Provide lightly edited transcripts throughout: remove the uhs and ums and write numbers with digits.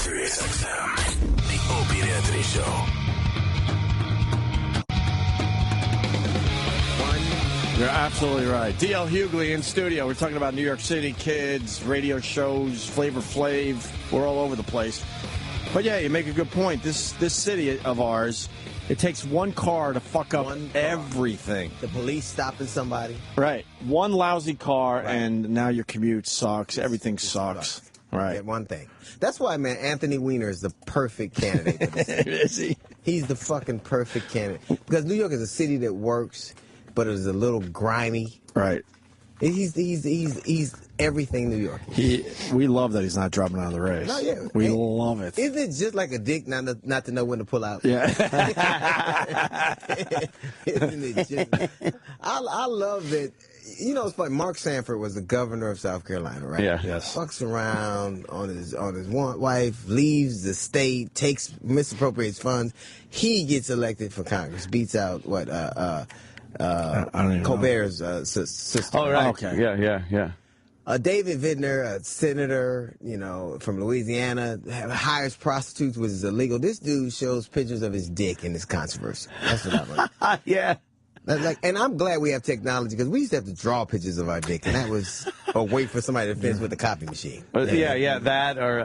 Sirius XM, the Opie and Anthony Show. You're absolutely right. D.L. Hughley in studio. We're talking about New York City kids, radio shows, Flavor Flav. We're all over the place. But yeah, you make a good point. This city of ours, it takes one car to fuck up everything. The police stopping somebody. Right. One lousy car, and now your commute sucks. Everything sucks. Right. Yeah, one thing. That's why, man, Anthony Weiner is the perfect candidate for this. Is he? He's the fucking perfect candidate. Because New York is a city that works, but it's a little grimy. Right. He's everything New York. We love that he's not dropping out of the race. No, yeah. We love it. Isn't it just like a dick not to know when to pull out? Yeah. Isn't it just? I love that. You know, it's funny. Mark Sanford was the governor of South Carolina, right? Yeah. Yes. Fucks around on his wife, leaves the state, misappropriates funds. He gets elected for Congress, beats out I don't even Colbert's sister. Oh, right. Okay. Yeah. David Vidner, a senator, from Louisiana, hires prostitutes, which is illegal. This dude shows pictures of his dick in this controversy. That's what I like. Yeah. And I'm glad we have technology, because we used to have to draw pictures of our dick, and that was or wait for somebody to finish with the copy machine. Yeah, that or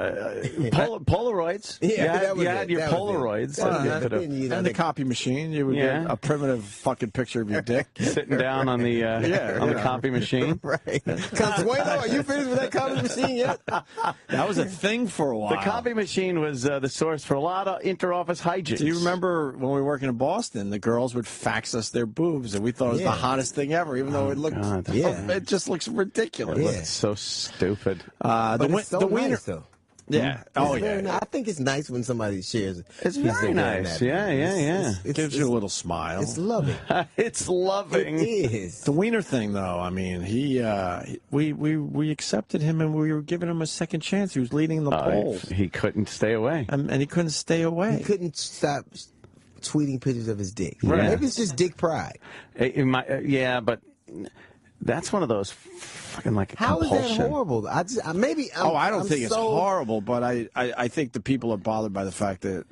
Polaroids. Yeah, you had your Polaroids. And the copy machine, you would get a primitive fucking picture of your dick. Sitting down on the the copy machine. Right. Consuelo, are you finished with that copy machine yet? That was a thing for a while. The copy machine was the source for a lot of inter-office hijinks. Do you remember when we were working in Boston, the girls would fax us their boobs, and we thought it was the hottest thing ever, even though it looked, it just looks ridiculous. It looked so stupid. But it's so nice, though. Yeah. I think it's nice when somebody shares it. It's very nice. Yeah. It gives you a little smile. It's loving. It's loving. It is. The Weiner thing, though, I mean, we accepted him, and we were giving him a second chance. He was leading the polls. He couldn't stay away. And he couldn't stay away. He couldn't stop tweeting pictures of his dick. Right. Maybe it's just dick pride. But that's one of those fucking like a compulsion. How is that horrible? I don't think it's horrible, but I think the people are bothered by the fact that,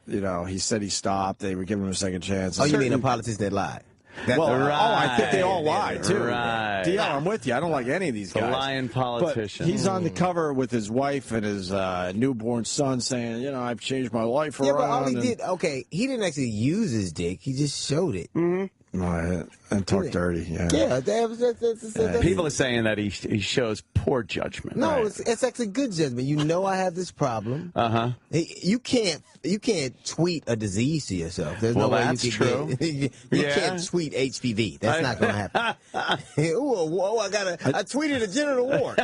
he said he stopped. They were giving him a second chance. Oh, you mean a politician that lied? I think they all lied, too. Right. DL, I'm with you. I don't like any of these guys. The lying politician. But he's on the cover with his wife and his newborn son saying, I've changed my life around. Yeah, but all he did, he didn't actually use his dick. He just showed it. Mm-hmm. And talk dirty, yeah. Yeah, people are saying that he shows poor judgment. No, right? it's actually good judgment. I have this problem. You can't tweet a disease to yourself. There's no way that's you can true. You can't tweet HPV. That's not going to happen. I tweeted a genital wart.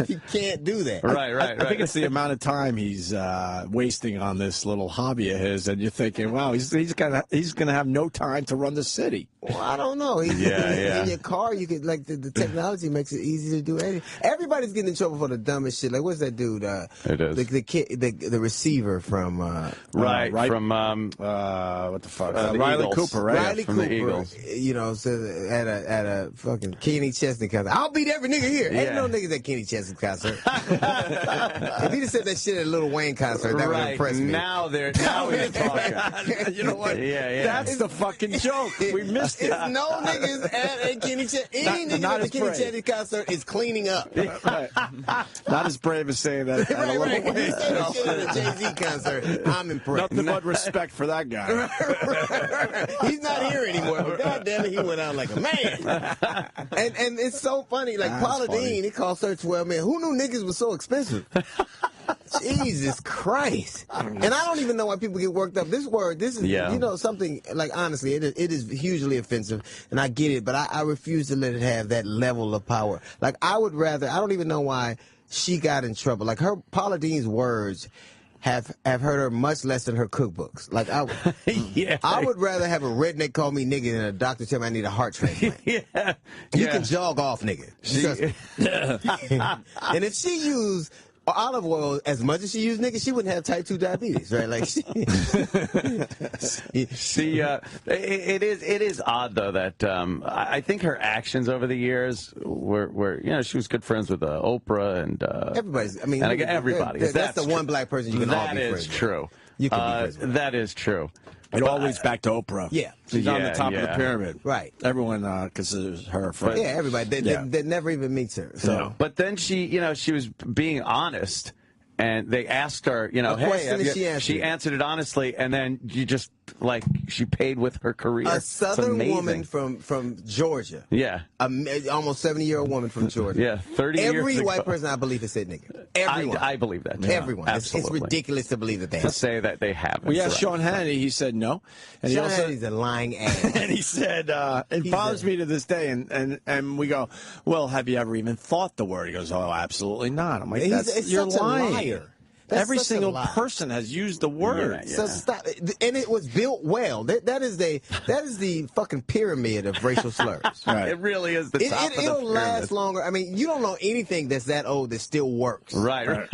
He can't do that. Right. I think it's the amount of time he's wasting on this little hobby of his, and you're thinking, wow, he's going to have no time to run the city. Well, I don't know. In your car, you could the technology makes it easy to do anything. Everybody's getting in trouble for the dumbest shit. Like, what's that dude? It is the kid, the receiver from from what the fuck? Riley Eagles. Cooper, right? Riley from Cooper, the Eagles. So at a fucking Kenny Chesney concert. I'll beat every nigga here. Ain't no niggas at Kenny Chesney concert. If he'd have said that shit at a Lil Wayne concert, that would impress me. Now we're talking. You know what? Yeah. That's the fucking joke. We missed it. It's no niggas at a Kenny Chesney. Any nigga at the Kenny Chesney concert is cleaning up. Right. Not as brave as saying that at a Lil Wayne. If you say that shit at a Jay-Z concert, I'm impressed. Nothing but respect for that guy. He's not here anymore, but goddamn it, he went out like a man. And it's so funny. Like Paula Deen, he called her 12 man. Who knew niggas was so expensive? Jesus Christ. And I don't even know why people get worked up. This is, something, like, honestly, it is hugely offensive, and I get it, but I refuse to let it have that level of power. Like, I don't even know why she got in trouble. Like, Paula Deen's words have hurt her much less than her cookbooks. Like, I would rather have a redneck call me nigga than a doctor tell me I need a heart transplant. You can jog off, nigga. And if she used olive oil, as much as she used nigga, she wouldn't have type 2 diabetes, right? Like, See, it is odd though that I think her actions over the years were she was good friends with Oprah and everybody's. I mean, and everybody. That's the one black person you can all be friends with. That is true. You can be friends with. That is true. It all leads back to Oprah. Yeah. She's on the top of the pyramid. Right. Everyone considers her a friend. Yeah, everybody. That never even meets her. So. Yeah. But then she was being honest, and they asked her, hey, she answered it honestly, and then she paid with her career. A Southern woman from Georgia. Yeah. Almost 70-year-old woman from Georgia. Yeah, 30 years ago. Every white person I believe has said nigga. Everyone. I believe that. Too. Everyone. It's ridiculous to believe that they have. To say that they haven't. Well, yeah, Sean Hannity, he said no. And Sean Hannity's a lying ass. And he said, it bothers me to this day. And we go, well, have you ever even thought the word? He goes, oh, absolutely not. I'm like, you're lying. Liar. Every single person has used the word. Yeah. So stop. And it was built well. That is the fucking pyramid of racial slurs. Right. It really is the top of the pyramid. It'll last longer. I mean, you don't know anything that's that old that still works. Right.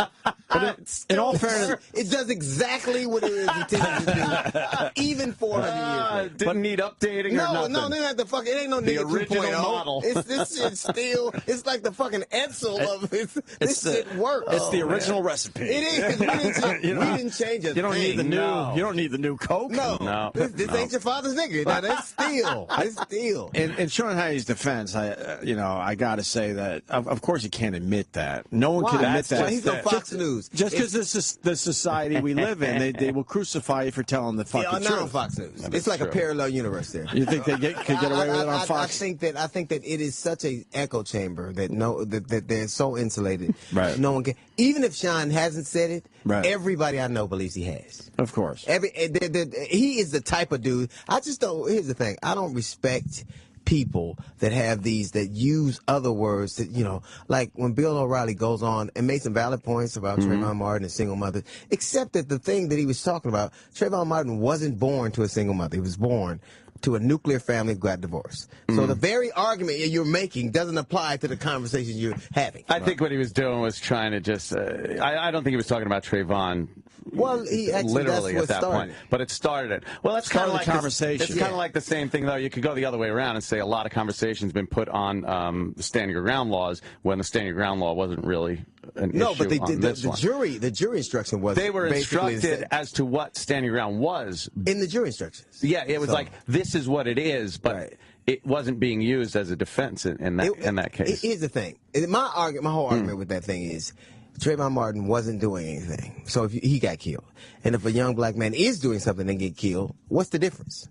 But in all fairness, it does exactly what it is intended to do, even 400 years later. Didn't need updating or nothing. No, they have the fucking. It ain't no the nigga original 2.0. model. This shit still. It's like the fucking Edsel of this shit works. It's the original recipe. It is. We didn't change it. You don't need the new. You don't need the new Coke. No. This ain't your father's nigga. Now that's still. It's still. In Sean Hannity's defense, I got to say that of course you can't admit that. No one can admit that. He's on Fox News. Just because this is the society we live in, they will crucify you for telling the fucking truth. Not on Fox News. It's like a parallel universe there. You think they could get away with it on Fox? I think that it is such a echo chamber that they're so insulated. Right. No one can. Even if Sean hasn't said it, right. Everybody I know believes he has. Of course. He is the type of dude. I just don't. Here's the thing. I don't respect people that have that use other words that, like when Bill O'Reilly goes on and made some valid points about Trayvon Martin and single mothers, except that the thing that he was talking about, Trayvon Martin wasn't born to a single mother. He was born to a nuclear family who got divorced. So the very argument you're making doesn't apply to the conversation you're having. I think what he was doing was trying to just, I don't think he was talking about Trayvon. Well, he actually, literally at that point, but it started it. Well, that's kind of like the conversation. It's kind of like the same thing, though. You could go the other way around and say a lot of conversation's been put on the standing your ground laws when the standing your ground law wasn't really an issue. No, but the jury instruction was. They were instructed as to what standing your ground was in the jury instructions. Yeah, it was like this is what it is, but it wasn't being used as a defense in that case. Here's the thing. My whole argument with that thing is, Trayvon Martin wasn't doing anything, so if he got killed. And if a young black man is doing something and get killed, what's the difference?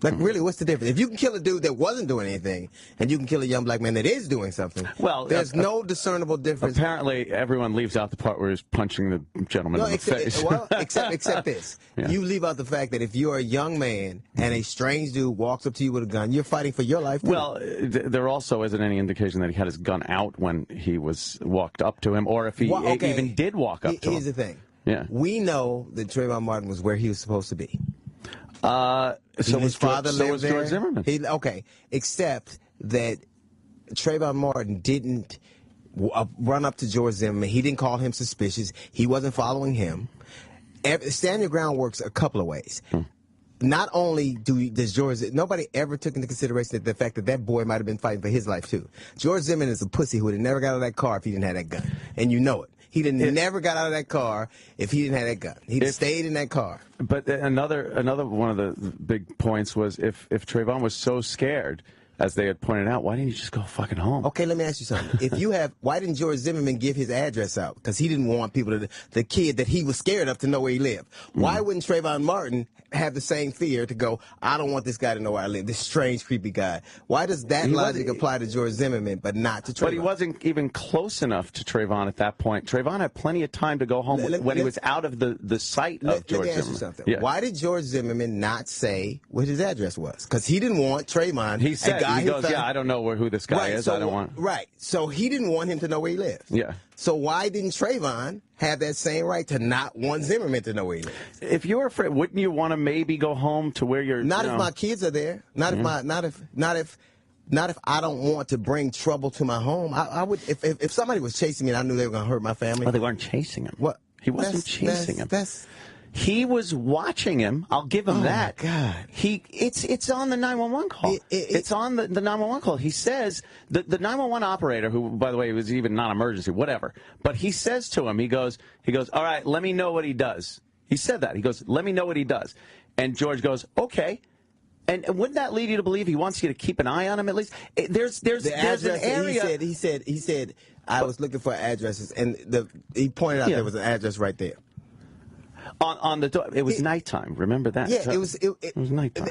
Like, really, what's the difference? If you can kill a dude that wasn't doing anything, and you can kill a young black man that is doing something, well, there's no discernible difference. Apparently, everyone leaves out the part where he's punching the gentleman in the face. Well, except this. Yeah. You leave out the fact that if you're a young man and a strange dude walks up to you with a gun, you're fighting for your life, too. Well, there also isn't any indication that he had his gun out when he walked up to him, or if he even did walk up to him. Here's the thing. Yeah. We know that Trayvon Martin was where he was supposed to be. So his father lived was there. George Zimmerman. Except that Trayvon Martin didn't run up to George Zimmerman. He didn't call him suspicious. He wasn't following him. Stand your ground works a couple of ways. Not only does nobody ever took into consideration the fact that boy might have been fighting for his life too. George Zimmerman is a pussy who would have never got out of that car if he didn't have that gun, and you know it. He'd have never got out of that car if he didn't have that gun. He'd have stayed in that car. But another one of the big points was if Trayvon was so scared, as they had pointed out, why didn't you just go fucking home? Okay, let me ask you something. Why didn't George Zimmerman give his address out? Because he didn't want people the kid that he was scared of to know where he lived. Why wouldn't Trayvon Martin have the same fear to go, I don't want this guy to know where I live, this strange, creepy guy? Why does that logic apply to George Zimmerman but not to Trayvon? But he wasn't even close enough to Trayvon at that point. Trayvon had plenty of time to go home when he was out of the sight of George Zimmerman. Let me ask you something. Yeah. Why did George Zimmerman not say what his address was? Because he didn't want Trayvon. He said, he goes, I don't know who this guy is. I don't want. Right. So he didn't want him to know where he lived. Yeah. So why didn't Trayvon have that same right to not want Zimmerman to know where he lives? If you were afraid, wouldn't you want to maybe go home to where you're? Not if my kids are there. Not if Not if I don't want to bring trouble to my home. I would if somebody was chasing me and I knew they were going to hurt my family. Well, they weren't chasing him. What? He wasn't chasing him. He was watching him. I'll give him that. Oh, my God. It's on the 911 call. It's on the 911 call. He says, the 911 operator, who, by the way, was even non-emergency, whatever, but he says to him, he goes, all right, let me know what he does. He said that. He goes, let me know what he does. And George goes, okay. And wouldn't that lead you to believe he wants you to keep an eye on him at least? There's an area. He said, I was looking for addresses, and he pointed out there was an address right there. On the door. It was nighttime. Remember that? Yeah, so it was nighttime.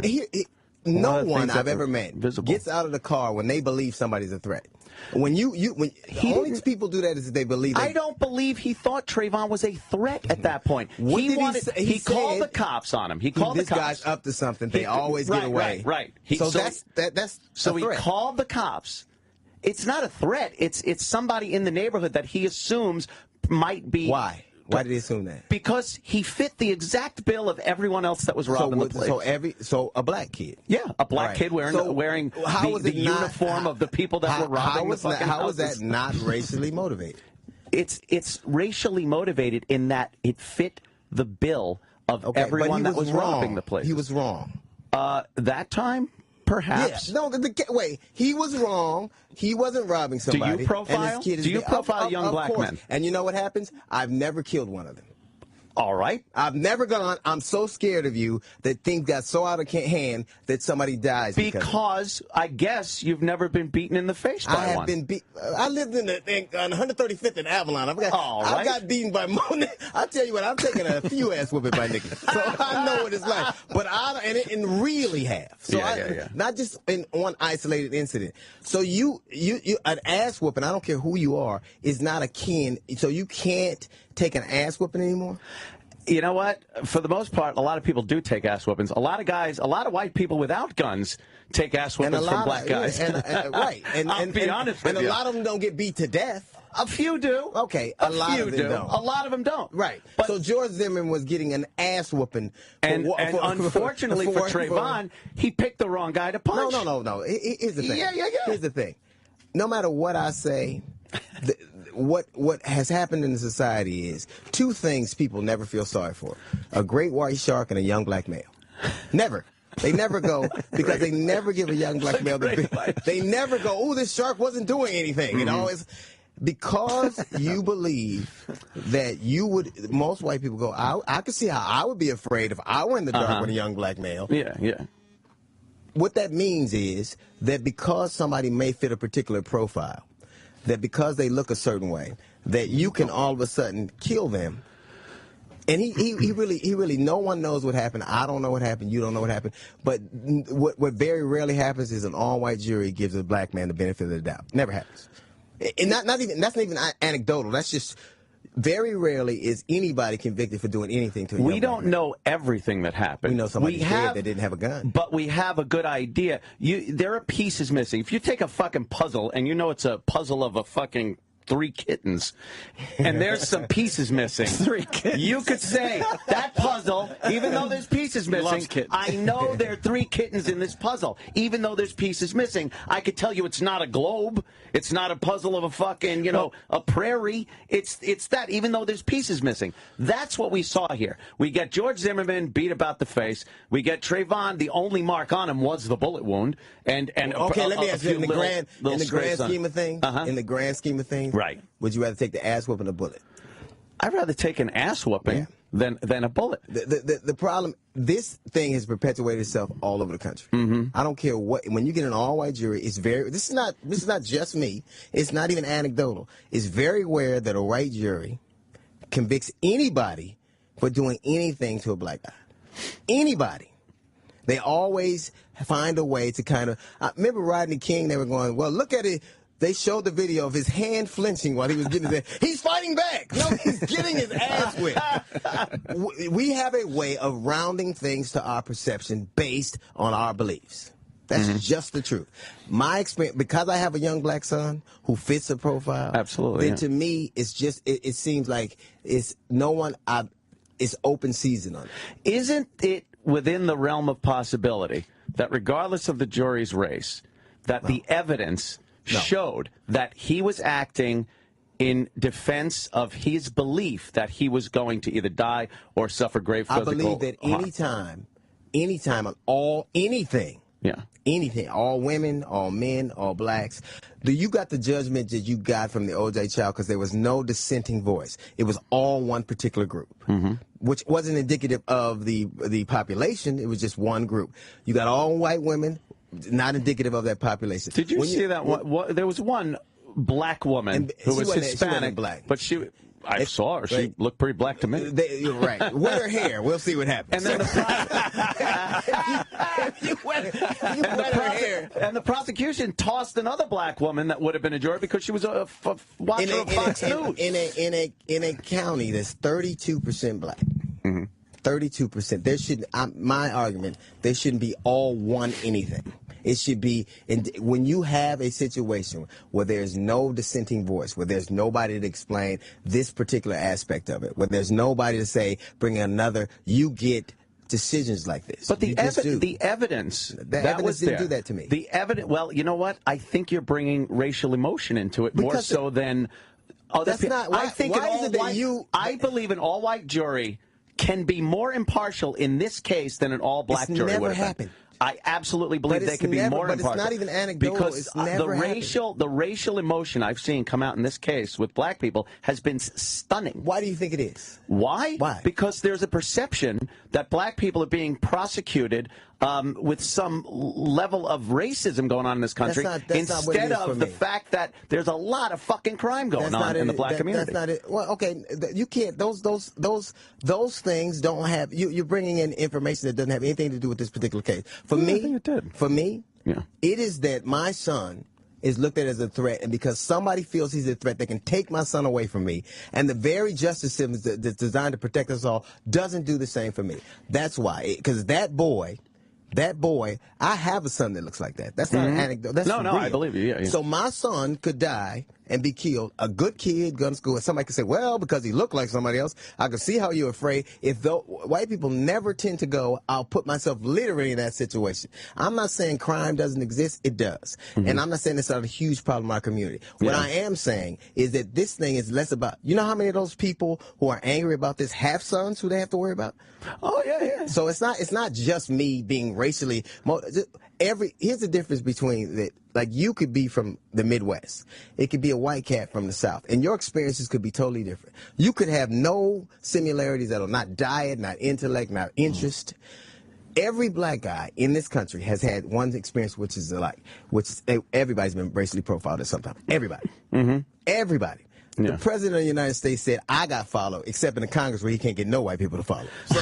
No one I've ever met gets out of the car when they believe somebody's a threat. When only people do that is if they believe. I don't believe he thought Trayvon was a threat at that point. He called the cops on him. He called the cops. This guy's up to something. They always get away. Right. So that's so he called the cops. It's not a threat. It's somebody in the neighborhood that he assumes might be. Why? Why did he assume that? Because he fit the exact bill of everyone else that was robbing the place. So a black kid. Yeah, a black kid wearing the uniform of the people that were robbing the fucking houses. How is that not racially motivated? It's racially motivated in that it fit the bill of everyone that was robbing the place. He was wrong. That time? Perhaps. Yeah. No, wait. He was wrong. He wasn't robbing somebody. Do you profile? Do you profile young black men? And you know what happens? I've never killed one of them. All right. I've never gone, I'm so scared of you that things got so out of hand that somebody dies. Because I guess you've never been beaten in the face by one. I have been beat. I lived on 135th in Avalon. I've got beaten by more. I tell you what, I've taken a few ass whooping by niggas. So I know what it's like. But and really have. So not just in one isolated incident. So you an ass whooping, I don't care who you are, is not akin. So you can't take an ass whooping anymore? You know what? For the most part, a lot of people do take ass whoopings. A lot of white people without guns take ass whoopings from black guys. Right. I'll be honest with you. And a lot of them don't get beat to death. A few do. Okay, a lot of them don't. A lot of them don't. Right. But, so George Zimmerman was getting an ass whooping. And unfortunately for Trayvon, he picked the wrong guy to punch. No. Here's the thing. Yeah. Here's the thing. No matter what I say, what has happened in the society is two things people never feel sorry for: a great white shark and a young black male. Never. They never go, because they never give a young black male they never go, oh, this shark wasn't doing anything. You know, it's because you believe that most white people go, I could see how I would be afraid if I were in the dark with a young black male. Yeah. What that means is that because somebody may fit a particular profile, that because they look a certain way, that you can all of a sudden kill them. And he really, no one knows what happened. I don't know what happened. You don't know what happened. But what very rarely happens is an all-white jury gives a black man the benefit of the doubt. Never happens. And that's not even anecdotal. That's just very rarely is anybody convicted for doing anything to a young We don't know everything that happened. We know somebody dead that didn't have a gun. But we have a good idea. There are pieces missing. If you take a fucking puzzle and you know it's a puzzle of a fucking 3 kittens, and there's some pieces missing. 3 kittens. You could say that puzzle, even though there's pieces missing, I know there are 3 kittens in this puzzle. Even though there's pieces missing, I could tell you it's not a globe. It's not a puzzle of a fucking, a prairie. It's that, even though there's pieces missing. That's what we saw here. We get George Zimmerman beat about the face. We get Trayvon, the only mark on him was the bullet wound. And okay, let me ask you, in the grand scheme of things, in the grand scheme of things, right? Would you rather take the ass whooping or a bullet? I'd rather take an ass whooping than a bullet. The problem, this thing has perpetuated itself all over the country. I don't care what. When you get an all-white jury, it's very. This is not just me. It's not even anecdotal. It's very rare that a white jury convicts anybody for doing anything to a black guy. Anybody. They always find a way to kind of. I remember Rodney King. They were going, well, look at it. They showed the video of his hand flinching while he was getting his ass. He's fighting back. No, he's getting his ass whipped. We have a way of rounding things to our perception based on our beliefs. That's just the truth. My experience, because I have a young black son who fits a profile. Absolutely. Then to me, it's just, it seems like it's open season on it. Isn't it within the realm of possibility that regardless of the jury's race, that the evidence showed that he was acting in defense of his belief that he was going to either die or suffer grave physical harm? I believe that anytime on anything, all women, all men, all blacks, you got the judgment that you got from the O.J. trial because there was no dissenting voice. It was all one particular group, which wasn't indicative of the population. It was just one group. You got all white women, not indicative of that population. Did you see that? There was one black woman who was Hispanic, but I saw her. She looked pretty black to me. You're right. Wet her hair. We'll see what happens. And then the prosecution tossed another black woman that would have been a juror because she was a watcher of Fox News. In a county that's 32% black. 32%. There should. My argument. There shouldn't be all one anything. It should be, when you have a situation where there's no dissenting voice, where there's nobody to explain this particular aspect of it, where there's nobody to say, bring another, you get decisions like this. But the evidence didn't do that to me. The evidence, well, you know what? I think you're bringing racial emotion into it more so than... that's not... I believe an all-white jury can be more impartial in this case than an all-black jury would have. Never happened. I absolutely believe they could be more impartial. But it's not even anecdotal. Because it's never the racial emotion I've seen come out in this case with black people has been stunning. Why do you think it is? Why? Why? Because there's a perception that black people are being prosecuted with some level of racism going on in this country, instead of the fact that there's a lot of fucking crime going on in the black community. That's not it. Well, okay, you can't. Those things don't have. You're bringing in information that doesn't have anything to do with this particular case. For me, I think it did. For me, it is that my son is looked at as a threat, and because somebody feels he's a threat, they can take my son away from me. And the very justice system that's designed to protect us all doesn't do the same for me. That's why, because that boy, I have a son that looks like that. That's not an anecdote. That's real. I believe you. Yeah. So my son could die and be killed. A good kid, gun school, and somebody could say, well, because he looked like somebody else. I could see how you're afraid. If white people never tend to go, I'll put myself literally in that situation. I'm not saying crime doesn't exist. It does. And I'm not saying it's not a huge problem in our community. What I am saying is that this thing is less about, you know how many of those people who are angry about this have sons who they have to worry about? Oh, yeah. So it's not just me being racially. Here's the difference between that. Like, you could be from the Midwest. It could be a white cat from the South. And your experiences could be totally different. You could have no similarities at all. Not diet, not intellect, not interest. Every black guy in this country has had one experience which is alike. Everybody's been racially profiled at some time. Everybody. Everybody. The president of the United States said, I got followed, except in the Congress where he can't get no white people to follow. So,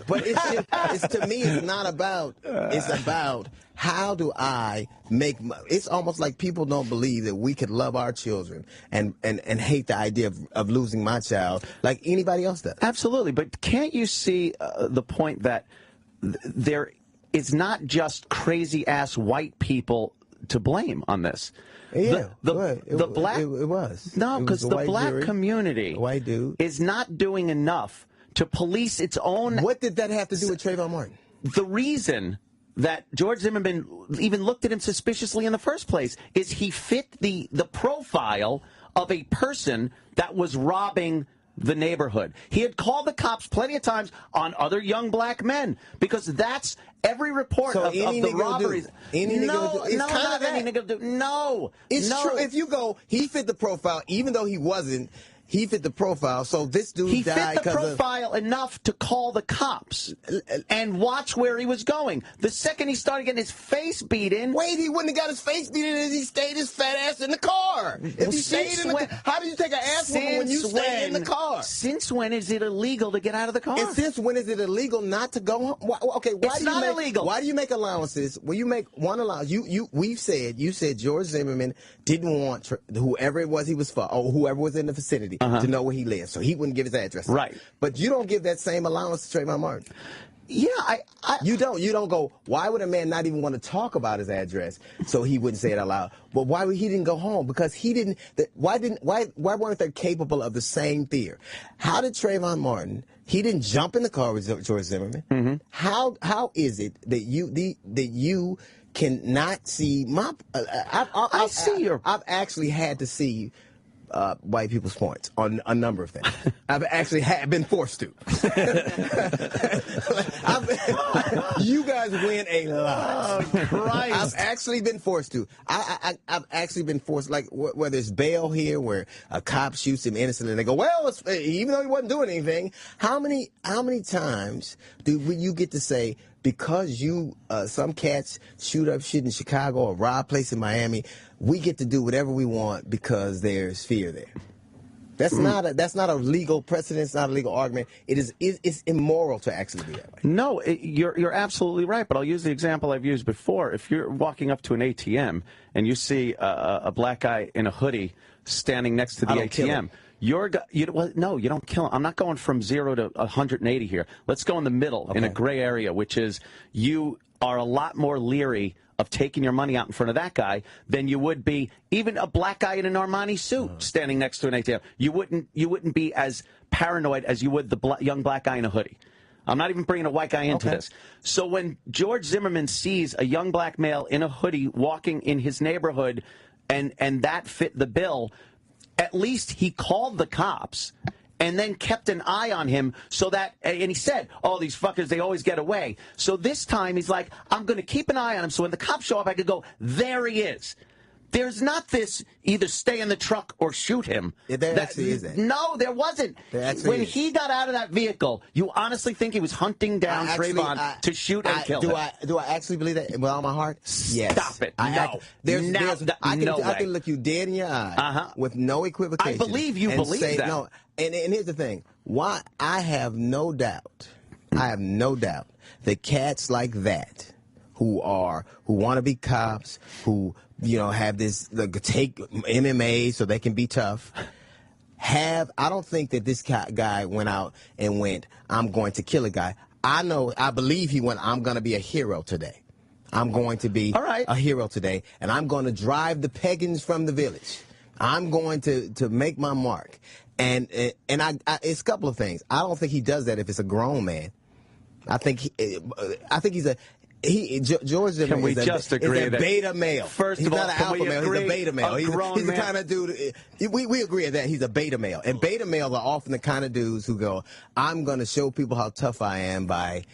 but it's to me, it's not about, it's about how do I make, it's almost like people don't believe that we could love our children and hate the idea of losing my child like anybody else does. Absolutely. But can't you see the point that there is not just crazy-ass white people to blame on this? Yeah, the black. It was. No, because the black jury, community white dude is not doing enough to police its own. What did that have to do with Trayvon Martin? The reason that George Zimmerman even looked at him suspiciously in the first place is he fit the profile of a person that was robbing the neighborhood. He had called the cops plenty of times on other young black men because that's every report of the robberies. No, it's true. If you go, he fit the profile, even though he wasn't. He fit the profile, so this dude died because he fit the profile enough to call the cops and watch where he was going. The second he started getting his face beat in... Wait, he wouldn't have got his face beat in if he stayed his fat ass in the car. If he stayed in the car. How do you take an ass whooping when you stay in the car? Since when is it illegal to get out of the car? And since when is it illegal not to go home? Okay, it's not illegal. Why do you make allowances? When you make one allowance, you said George Zimmerman didn't want whoever it was he was for, or whoever was in the vicinity, to know where he lived, so he wouldn't give his address. Right. But you don't give that same allowance to Trayvon Martin. Yeah, You don't go, why would a man not even want to talk about his address so he wouldn't say it out loud? But why would he didn't go home? Because he didn't, why weren't they capable of the same fear? How did Trayvon Martin, he didn't jump in the car with George Zimmerman. Mm-hmm. How is it that you cannot see my, I've actually had to see white people's points on a number of things. I've actually been forced to. You guys win a lot. Oh, Christ. I've actually been forced to. I've actually been forced, like whether it's bail here, where a cop shoots him innocent, and they go, well, even though he wasn't doing anything. How many times do you get to say, because some cats shoot up shit in Chicago or rob place in Miami, we get to do whatever we want because there's fear there? That's not a legal precedent. It's not a legal argument. It's immoral to actually be that way. No, you're absolutely right. But I'll use the example I've used before. If you're walking up to an ATM and you see a black guy in a hoodie standing next to the ATM. No, you don't kill him. I'm not going from 0 to 180 here. Let's go in the middle, in a gray area, which is you are a lot more leery of taking your money out in front of that guy than you would be even a black guy in an Armani suit standing next to an ATM. You wouldn't be as paranoid as you would the young black guy in a hoodie. I'm not even bringing a white guy into this. So when George Zimmerman sees a young black male in a hoodie walking in his neighborhood and that fit the bill, at least he called the cops and then kept an eye on him so that, and he said, oh, these fuckers, they always get away. So this time he's like, I'm going to keep an eye on him so when the cops show up, I could go, there he is. There's not this either stay in the truck or shoot him. There actually is that. No, there wasn't. When he got out of that vehicle, you honestly think he was hunting down Trayvon to shoot and kill him? Do I actually believe that with all my heart? Yes. Stop it. I can look you dead in your eye with no equivocation. I believe you believe that. No. And here's the thing. Why I have no doubt that cats like that who want to be cops, who have this take MMA so they can be tough. I don't think that this guy went out and went, I'm going to kill a guy. I believe he went, I'm going to be a hero today. I'm going to be a hero today, and I'm going to drive the pagans from the village. I'm going to make my mark. And it's a couple of things. I don't think he does that if it's a grown man. I think he's a George Zimmerman is a beta male. First he's of all, not an alpha male. He's a beta male. He's the kind of dude. We agree on that he's a beta male. And beta males are often the kind of dudes who go, I'm going to show people how tough I am by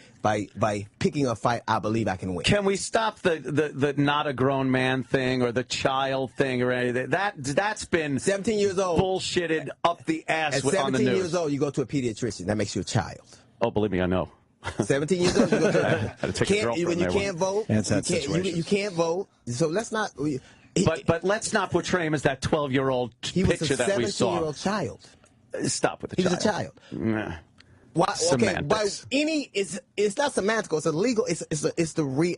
picking a fight I believe I can win. Can we stop the not a grown man thing or the child thing or anything? That's been 17 years old bullshitted up the ass on the news. At 17 years old, you go to a pediatrician. That makes you a child. Oh, believe me, I know. 17 years old, you go to when you can't vote. You can't vote. So let's not. But let's not portray him as that 12-year-old picture that we saw. He was a 17-year-old child. Stop with the child. He's a child. Nah. Why? Okay, it's not semantical. It's illegal. It's the real.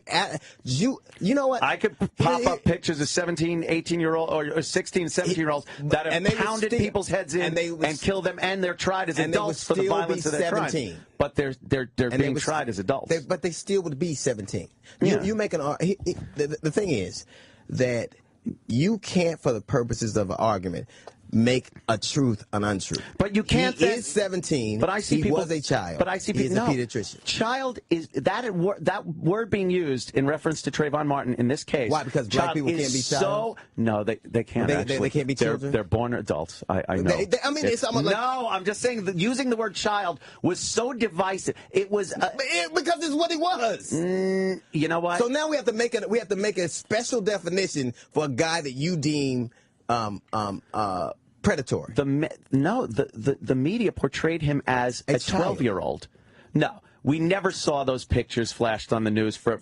You know what? I could pop up pictures of 17, 18-year-old or 16, 17-year-olds that have pounded people's heads in and killed them, and they're tried as adults for the violence of their crimes. But they're being tried as adults. But they still would be 17. You make an the thing is that you can't, for the purposes of an argument, make a truth an untruth. But you can't. He is 17. But I see he was a child. But I see people. He's a pediatrician. Child is that word being used in reference to Trayvon Martin in this case. Why? Because black people can't be child. No, they can't. They can't be children. They're born adults. I know. I'm just saying that using the word child was so divisive. It was because it's what it was. You know what? So now we have to make a special definition for a guy that you deem predatory. The media portrayed him as a 12-year-old. No, we never saw those pictures flashed on the news for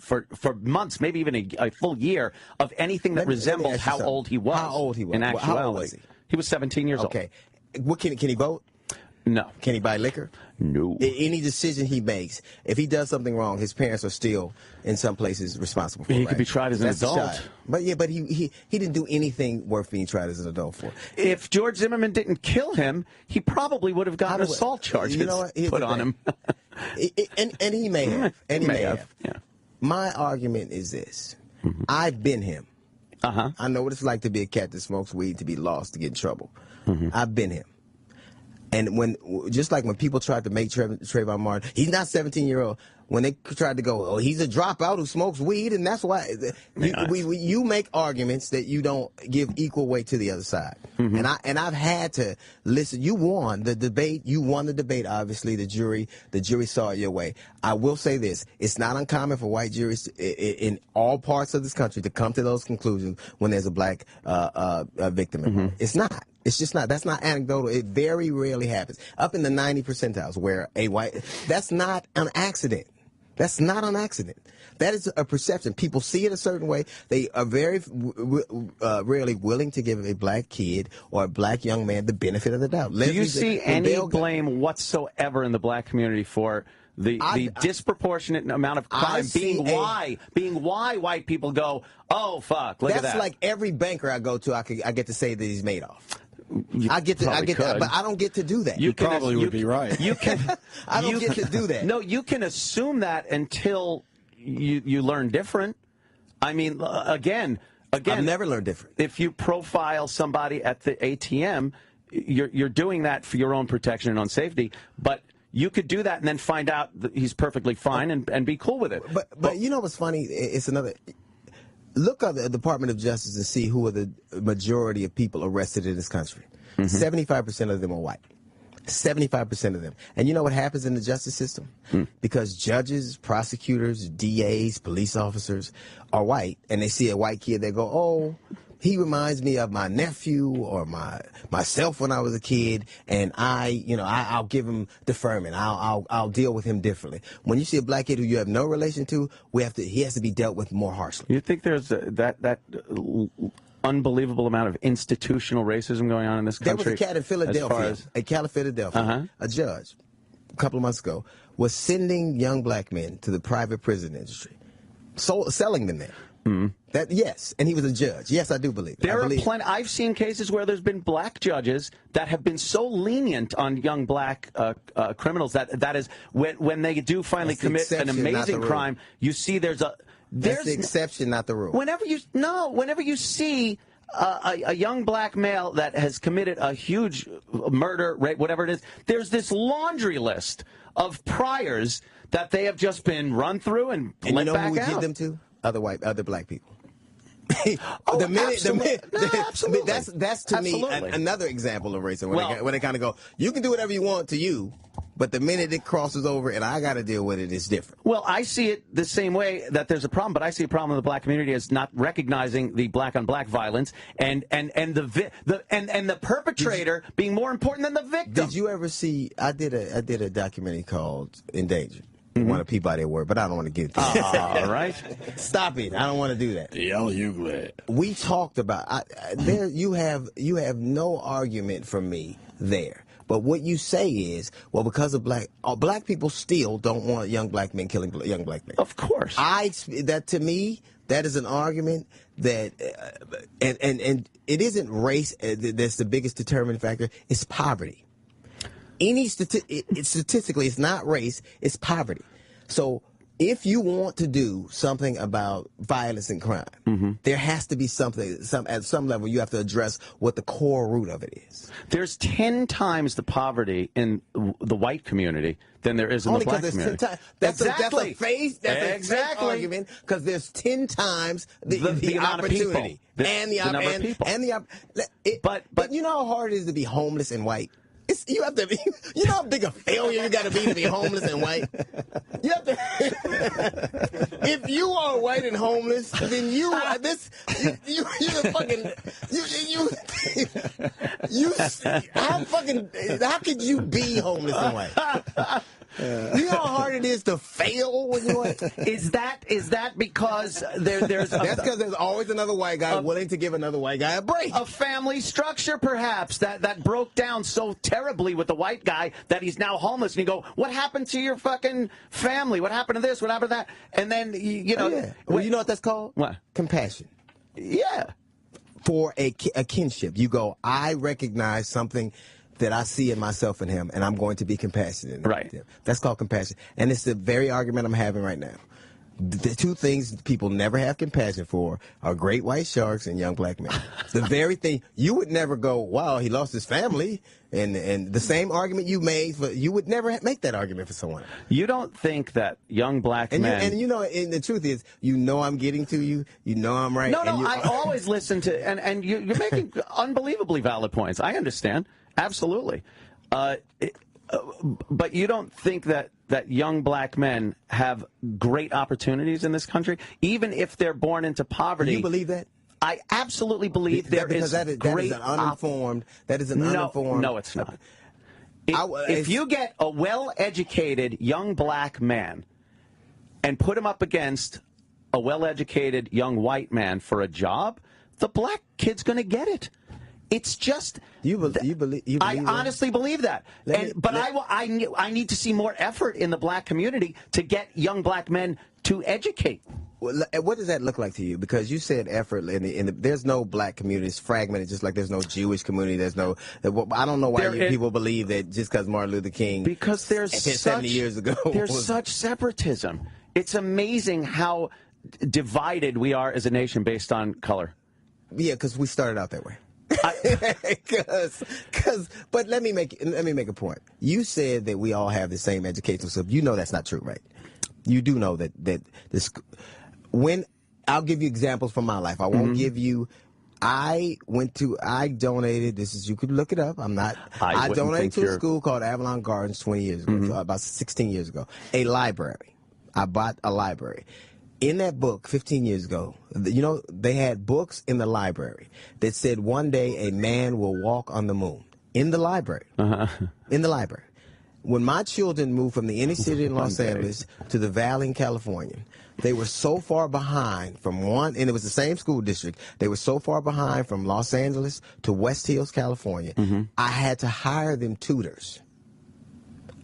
months, maybe even a full year of anything that resembled how old he was. How old he was? In actuality, how old was he? He was 17 years old. Okay, can he vote? No. Can he buy liquor? No. Any decision he makes, if he does something wrong, his parents are still, in some places, responsible for it. He could be tried as an adult. But he didn't do anything worth being tried as an adult for. If George Zimmerman didn't kill him, he probably would have gotten assault charges put on him. And he may have. And he may have. Yeah. My argument is this. I've been him. I know what it's like to be a cat that smokes weed, to be lost, to get in trouble. I've been him. And just like when people tried to make Trayvon Martin, he's not 17-year-old. When they tried to go, oh, he's a dropout who smokes weed, and that's why you make arguments that you don't give equal weight to the other side. And I've had to listen. You won the debate. You won the debate. Obviously, the jury saw it your way. I will say this: it's not uncommon for white juries in all parts of this country to come to those conclusions when there's a black victim involved. It's not. It's just not. That's not anecdotal. It very rarely happens. Up in the 90 percentiles where a white, that's not an accident. That's not an accident. That is a perception. People see it a certain way. They are very rarely willing to give a black kid or a black young man the benefit of the doubt. Do you see any blame whatsoever in the black community for the disproportionate amount of crime being why white people go, oh, fuck, look at that? That's like every banker I go to, I get to say that he's Madoff. I get that, but I don't get to do that. You probably would be right. You can. I don't get to do that. No, you can assume that until you learn different. I mean, again, I've never learned different. If you profile somebody at the ATM, you're doing that for your own protection and own safety. But you could do that and then find out that he's perfectly fine and be cool with it. But you know what's funny? It's another. Look at the Department of Justice and see who are the majority of people arrested in this country. 75% of them are white. 75% of them. And you know what happens in the justice system? Because judges, prosecutors, DAs, police officers are white, and they see a white kid, they go, oh, he reminds me of my nephew or myself when I was a kid, and I'll give him deferment. I'll deal with him differently. When you see a black kid who you have no relation to, he has to be dealt with more harshly. You think there's that unbelievable amount of institutional racism going on in this country? There was a cat in Philadelphia, a judge, a couple of months ago, was sending young black men to the private prison industry, selling them there. Yes, and he was a judge. Yes, I do believe it. I've seen cases where there's been black judges that have been so lenient on young black criminals that is when they do finally commit an amazing crime, you see there's the exception, not the rule. Whenever you see a young black male that has committed a huge murder, rape, whatever it is, there's this laundry list of priors that they have just been run through and let back out. And you know who we give them to? Other black people. Absolutely. That's to me another example of racism. When they kind of go, you can do whatever you want to you, but the minute it crosses over and I got to deal with it, it's different. Well, I see it the same way that there's a problem, but I see a problem in the black community as not recognizing the black-on-black violence and the perpetrator being more important than the victim. Did you ever see? I did a documentary called Endangered. Want to Peabody Award, but I don't want to get to that. All right. Stop it. I don't want to do that. D.L. Hughley. We talked about you have no argument from me there. But what you say is, well, because of black people still don't want young black men killing young black men. Of course. To me, that is an argument that, and it isn't race that's the biggest determining factor. It's poverty. Statistically, it's not race, it's poverty. So if you want to do something about violence and crime, there has to be at some level you have to address what the core root of it is. There's 10 times the poverty in the white community than there is in the black community. That's a face argument, because there's 10 times the opportunity and the number of people. But you know how hard it is to be homeless and white? You have to be, you know how big a failure you got to be homeless and white? You have to, if you are white and homeless, then you're the fucking, how could you be homeless and white? You know how hard it is to fail when you want. Is that because there's that's because there's always another white guy willing to give another white guy a break. A family structure, perhaps, that broke down so terribly with the white guy that he's now homeless. And you go, what happened to your fucking family? What happened to this? What happened to that? And then, you know. Oh, yeah. Well, you know what that's called? What? Compassion. Yeah. For a kinship. You go, I recognize something that I see in myself and him, and I'm going to be compassionate. Right. That's called compassion. And it's the very argument I'm having right now. The two things people never have compassion for are great white sharks and young black men. The very thing you would never go, wow, he lost his family, and the same argument you made for, you would never make that argument for someone. You don't think that young black men... And you know, and the truth is, you know I'm getting to you. You know I'm right. No, I always listen to, and you're making unbelievably valid points. I understand. Absolutely. But you don't think that young black men have great opportunities in this country, even if they're born into poverty? Do you believe that? I absolutely believe there is great... That is an uninformed... No, it's not. If you get a well-educated young black man and put him up against a well-educated young white man for a job, the black kid's going to get it. It's just... You believe I honestly believe that. I need to see more effort in the black community to get young black men to educate. Well, what does that look like to you? Because you said effort, there's no black community. It's fragmented, just like there's no Jewish community. There's no... I don't know why people believe that just because Martin Luther King... Because there's 70 years ago... There's such separatism. It's amazing how divided we are as a nation based on color. Yeah, because we started out that way. But let me make a point. You said that we all have the same educational system. You know that's not true, right? You do know that this. When I'll give you examples from my life, I won't give you. I donated. You could look it up. I donated to a school called Avalon Gardens 20 years ago, about 16 years ago. A library. I bought a library. In that book, 15 years ago, you know, they had books in the library that said one day a man will walk on the moon. In the library. In the library. When my children moved from the inner city in Los Angeles to the Valley in California, they were so far behind and it was the same school district, they were so far behind from Los Angeles to West Hills, California, I had to hire them tutors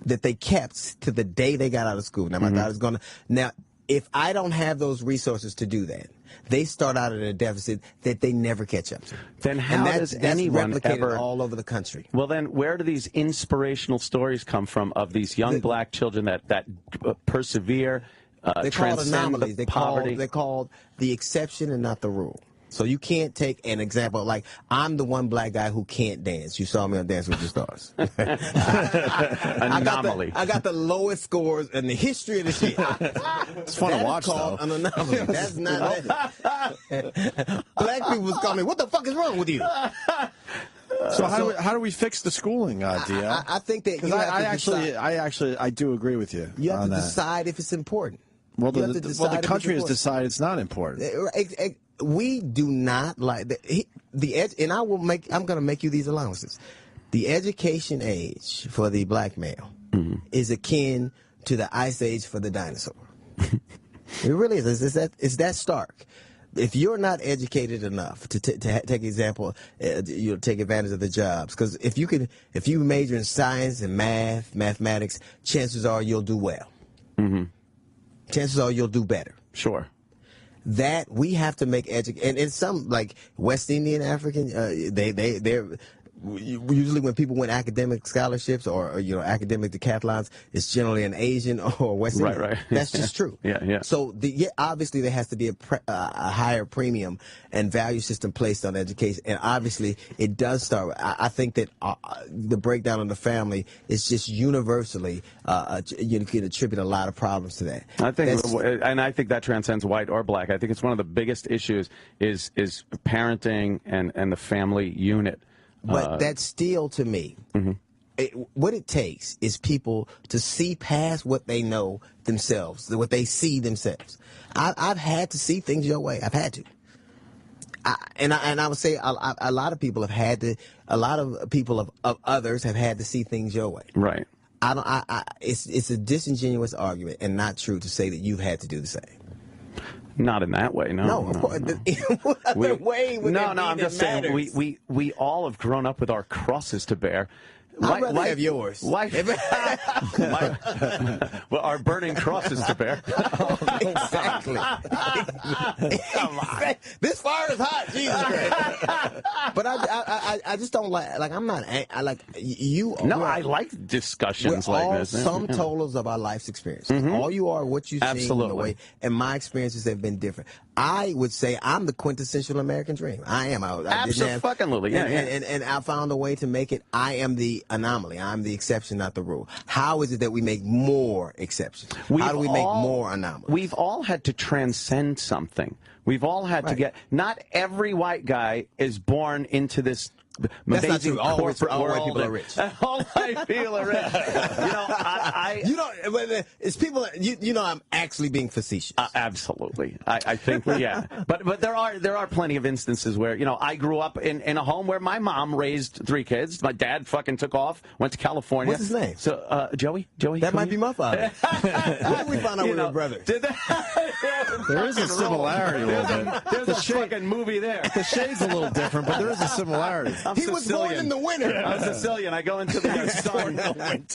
that they kept to the day they got out of school. Now, my daughter's going to... Now, if I don't have those resources to do that, they start out at a deficit that they never catch up to. Then how does anyone replicated all over the country? Well, then where do these inspirational stories come from of these young black children that persevere, transcend the poverty? They're called the exception and not the rule. So you can't take an example like I'm the one black guy who can't dance. You saw me on Dance with the Stars. Anomaly. I got the lowest scores in the history of the shit. It's fun to watch, though. An anomaly. That's not it. Black people was calling me, what the fuck is wrong with you? So how do we fix the schooling, Dia? I think that I do agree with you. You have to decide if it's important. Well, the country has decided it's not important. We do not like the edge, and I'm going to make you these allowances. The education age for the black male is akin to the ice age for the dinosaur. It really is. It's that stark. If you're not educated enough to take example, you'll take advantage of the jobs. Because if you major in science and mathematics, chances are you'll do well. Chances are you'll do better. Sure. That we have to make and some like West Indian African, they're usually when people win academic scholarships or academic decathlons, it's generally an Asian or West Indian. Right. That's just true. Yeah. So obviously there has to be a higher premium and value system placed on education, and obviously it does start. I think that the breakdown of the family is just universally you can attribute a lot of problems to that. I think that transcends white or black. I think it's one of the biggest issues is parenting and the family unit. But that's still, to me, what it takes is people to see past what they know themselves, what they see themselves. I've had to see things your way. I've had to. I would say a lot of people have had to, a lot of people of others have had to see things your way. Right. It's a disingenuous argument and not true to say that you've had to do the same. Not in that way, no. No, of course. What other way would No, it no, be I'm that just saying matters? we all have grown up with our crosses to bear. I'd rather have yours. Well, our burning crosses to bear. Exactly. Come on. This fire is hot, Jesus Christ. But I just don't like I'm not I like you. No, I like discussions we're like all this. Sum totals of our life's experiences. All you are what you see. Absolutely. The way, and my experiences have been different. I would say I'm the quintessential American dream. I am. Absolutely. And I found a way to make it. I am the anomaly. I'm the exception, not the rule. How is it that we make more exceptions? How do we make more anomalies? We've all had to transcend something. We've all had to get. Not every white guy is born into this. That's not true. All white people are rich. All white people are rich. You don't. It's people. You know, I'm actually being facetious. Absolutely. I think. Yeah. But there are plenty of instances where I grew up in a home where my mom raised 3 kids. My dad fucking took off, went to California. What's his name? So Joey. That might be my father. How did we find out we were brothers? There is a similarity a little bit. There's a fucking movie there. The shade's a little different, but there is a similarity. He was born in the winter. I'm Sicilian. I go into the sun.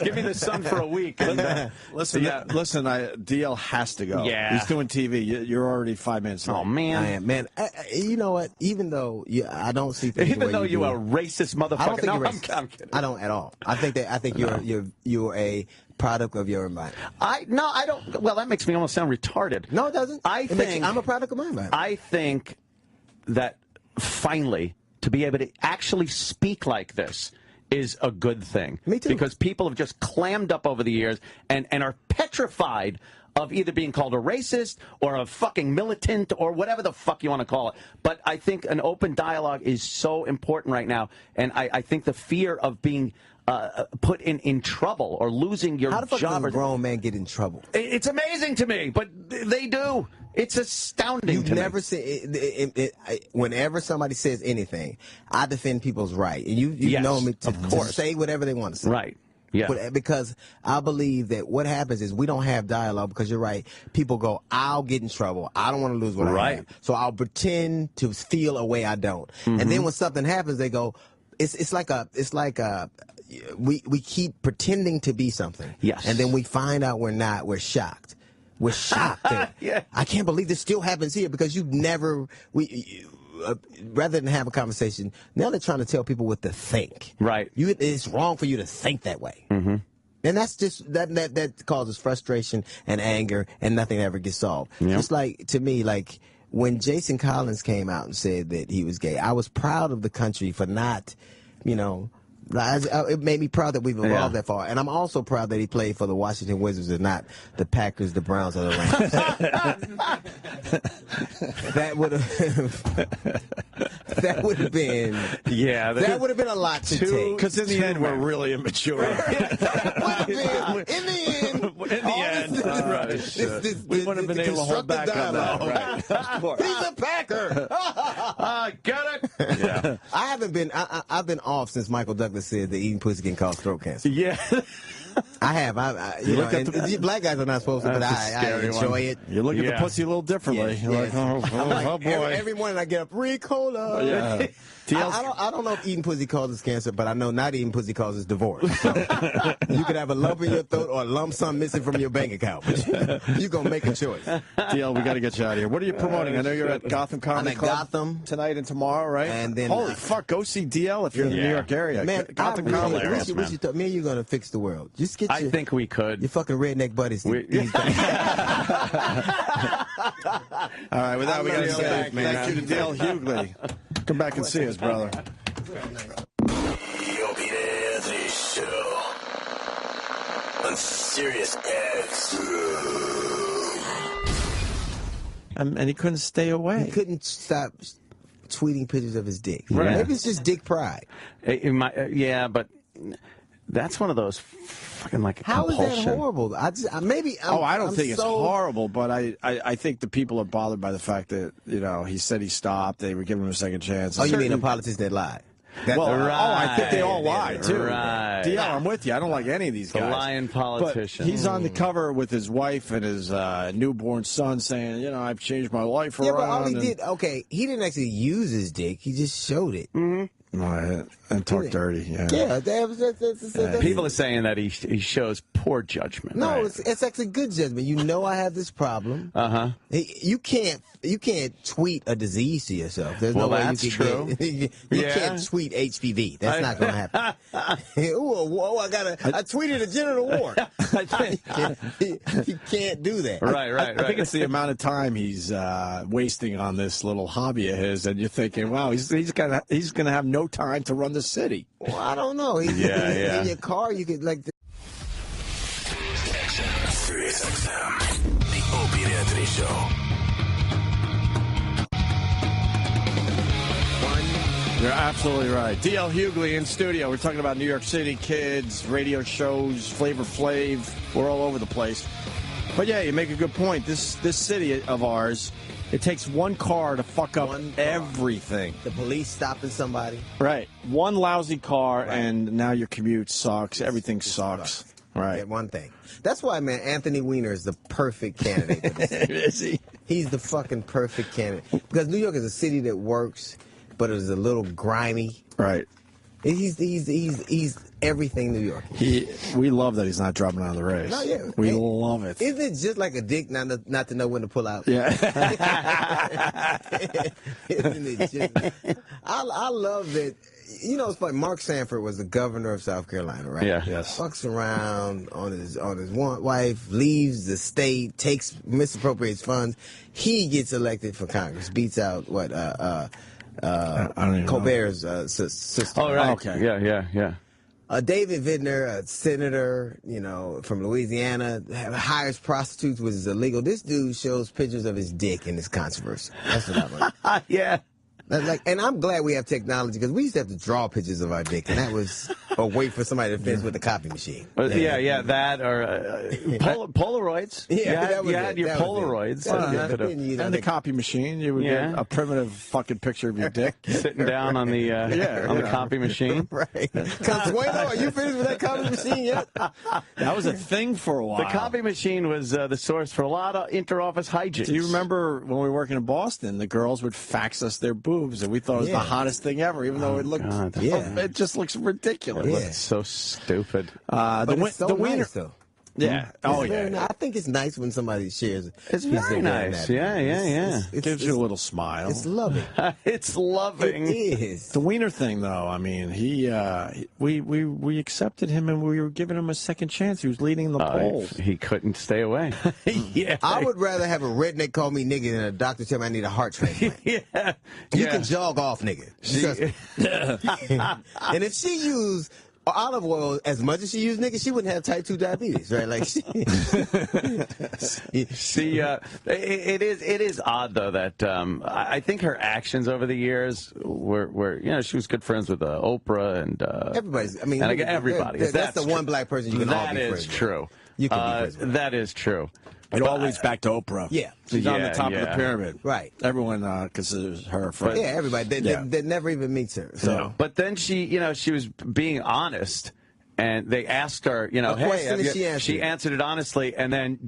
Give me the sun for a week. And, listen, DL has to go. Yeah. He's doing TV. You're already 5 minutes late. Oh, man. I am, man. You know what? Even though I don't see things Even the though way you're do, a racist motherfucker. I don't think no, you're racist. I'm kidding. I don't at all. I think you're a product of your environment. I don't. Well, that makes me almost sound retarded. No, it doesn't. I'm a product of my environment. I think that finally, to be able to actually speak like this is a good thing. Me too. Because people have just clammed up over the years and are petrified of either being called a racist or a fucking militant or whatever the fuck you want to call it. But I think an open dialogue is so important right now. And I think the fear of being put in trouble or losing your How the fuck job. does a grown man get in trouble? It's amazing to me, but they do. It's astounding. You've never seen whenever somebody says anything, I defend people's right. And you know me to say whatever they want to say. Right. Yeah. But, because I believe that what happens is we don't have dialogue because you're right. People go, I'll get in trouble. I don't want to lose what I have. So I'll pretend to feel a way I don't. And then when something happens, they go, it's like we keep pretending to be something. Yes. And then we find out we're not. We're shocked. We're shocked. Yeah. I can't believe this still happens here because rather than have a conversation, now they're trying to tell people what to think. Right. It's wrong for you to think that way. Mm-hmm. And that's just that causes frustration and anger, and nothing ever gets solved. Yep. Just like to me, like when Jason Collins came out and said that he was gay, I was proud of the country for not, it made me proud that we've evolved that far. And I'm also proud that he played for the Washington Wizards and not the Packers, the Browns, or the Rams. That would have been that would have been a lot to take. Because in the end, we're really immature. In the end, we wouldn't have been able to hold back on that. Right. He's a Packer. Get it? Yeah. I've been off since Michael Douglas said that eating pussy can cause throat cancer. Yeah. I have. Black guys are not supposed to, but I enjoy it. You look at the pussy a little differently. Yes, You're yes. oh boy. Every morning I get up, Ricola. Yeah. I don't know if eating pussy causes cancer, but I know not eating pussy causes divorce. So you could have a lump in your throat or a lump sum missing from your bank account. You're going to make a choice. DL, we got to get you out of here. What are you promoting? I know you're at Gotham Comedy Club. I'm at Gotham tonight and tomorrow, right? And then holy fuck, go see DL if you're in the New York area. Man, Gotham Comedy me and you're going to fix the world. Just get I think we could. your fucking redneck buddies. All right, with that, we got to say back, man. thank you to DL Hughley. Come back and see us, brother. The Opie Show on Sirius XM. And he couldn't stay away. He couldn't stop tweeting pictures of his dick. Right. Maybe it's just dick pride. Yeah, but that's one of those fucking like How compulsion. is that horrible? I don't think it's horrible, but I think the people are bothered by the fact that, he said he stopped. They were giving him a second chance. Oh, you mean a politician that lied? Well, I think they all lie, too. Right. DL, I'm with you. I don't like any of these guys. The lying politician. But he's on the cover with his wife and his newborn son saying, I've changed my life around. Yeah, but all he did, he didn't actually use his dick. He just showed it. Mm-hmm. And talk dirty, Yeah, people are saying that he shows poor judgment. No, right? it's actually good judgment. I have this problem. You can't tweet a disease to yourself. There's no way that's you can true. You can't tweet HPV. That's not going to happen. I tweeted a genital wart. You can't do that. Right. I think it's the amount of time he's wasting on this little hobby of his, and you're thinking, wow, he's going to have no time to run the city. Well, I don't know. In your car, you could Sirius XM, the Opie and Anthony Show. You're absolutely right. DL Hughley in studio. We're talking about New York City kids, radio shows, Flavor Flav. We're all over the place. But yeah, you make a good point. This city of ours, it takes one car to fuck up everything. The police stopping somebody. Right. One lousy car, and now your commute sucks. Everything sucks. Right. Yeah, one thing. That's why, man, Anthony Weiner is the perfect candidate for this. Is he? He's the fucking perfect candidate. Because New York is a city that works, but it's a little grimy. Right. He's everything New York. We love that he's not dropping out of the race. No, yeah. We love it. Isn't it just like a dick not to know when to pull out? Yeah. Isn't it just? I love that. It's funny. Mark Sanford was the governor of South Carolina, right? Yeah. Yes. Fucks around on his wife, leaves the state, misappropriates funds. He gets elected for Congress, beats out I don't even Colbert's sister. Oh, right. Okay. Yeah. David Vidner, a senator, from Louisiana, hires prostitutes, which is illegal. This dude shows pictures of his dick in this controversy. That's what I like. Yeah. And I'm glad we have technology because we used to have to draw pictures of our dick, and that was or wait for somebody to finish with the copy machine. That or Polaroids. Yeah, you had your Polaroids. And the copy machine, you would get a primitive fucking picture of your dick sitting down on the the copy machine. Right. Consuelo, are you finished with that copy machine yet? That was a thing for a while. The copy machine was the source for a lot of inter-office hijinks. Do you remember when we were working in Boston, the girls would fax us their boobs, and we thought it was the hottest thing ever, even though it looked, it just looks ridiculous. It's so stupid. But it's so nice, though. Yeah. Nice. I think it's nice when somebody shares it. It's very nice. Yeah. It gives you a little smile. It's loving. It's loving. It is. The Wiener thing, though, I mean, we accepted him and we were giving him a second chance. He was leading the polls. He couldn't stay away. Yeah. I would rather have a redneck call me nigga than a doctor tell me I need a heart transplant. You can jog off, nigga. And if she used olive oil as much as she used, nigga, she wouldn't have type 2 diabetes, right? Like, it is odd though that I think her actions over the years were she was good friends with Oprah and everybody's. I mean, everybody. That's the one black person you can all be friends with. That is true. You can be friends with. That is true. It all leads back to Oprah. Yeah. She's on the top of the pyramid. Right. Everyone considers her a friend. Yeah, everybody. That never even meets her. So. But then she was being honest, and they asked her, hey, she answered it honestly, and then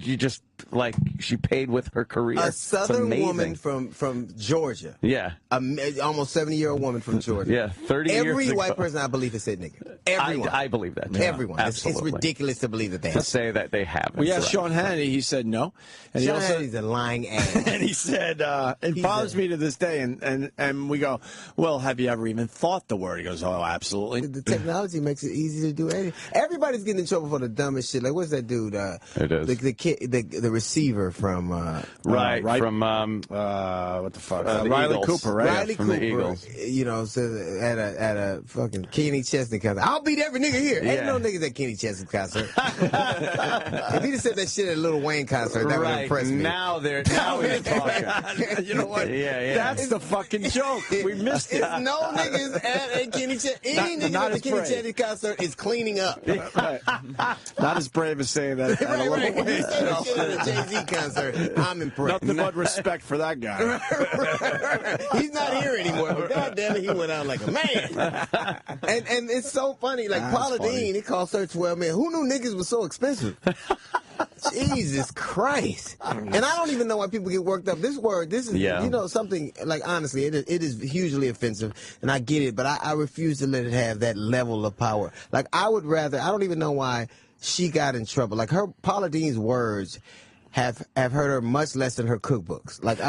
she paid with her career. A Southern woman from Georgia. Yeah. Almost 70-year-old woman from Georgia. Yeah, 30 years ago. Every white person I believe has said nigga. Everyone. I believe that. Yeah. Everyone. It's Absolutely. ridiculous to believe that they have. To say that they haven't. Well, yeah, Sean Hannity, he said no. And Sean Hannity's a lying ass. And he said, it bothers me to this day. And we go, well, have you ever even thought the word? He goes, oh, absolutely. The technology makes it easy to do anything. Everybody's getting in trouble for the dumbest shit. Like, what's that dude? It is. The kid, the receiver from... right from what the fuck? Riley Cooper, right? Riley from Cooper, the Eagles. So at a fucking Kenny Chesney comes, oh I'll beat every nigga here. Ain't no niggas at Kenny Chesney's concert. If he'd have said that shit at a Lil Wayne concert, that would have impressed me. Now we're talking. You know what? Yeah. That's the fucking joke. We missed it. It's no niggas at a Kenny Chesney. Any nigga at the Kenny Chesney concert is cleaning up. Right. Not as brave as saying that. Right. If you say that shit at a Jay-Z concert, I'm impressed. Nothing but respect for that guy. He's not here anymore, but goddamn it, he went out like a man. And it's so funny. Like Paula Dean, he called her 12 man. Who knew niggas was so expensive? Jesus Christ. And I don't even know why people get worked up. This word, this is, you know, something, like, honestly, it is hugely offensive, and I get it, but I refuse to let it have that level of power. Like, I would rather, I don't even know why she got in trouble. Like, Paula Dean's words have hurt her much less than her cookbooks. Like,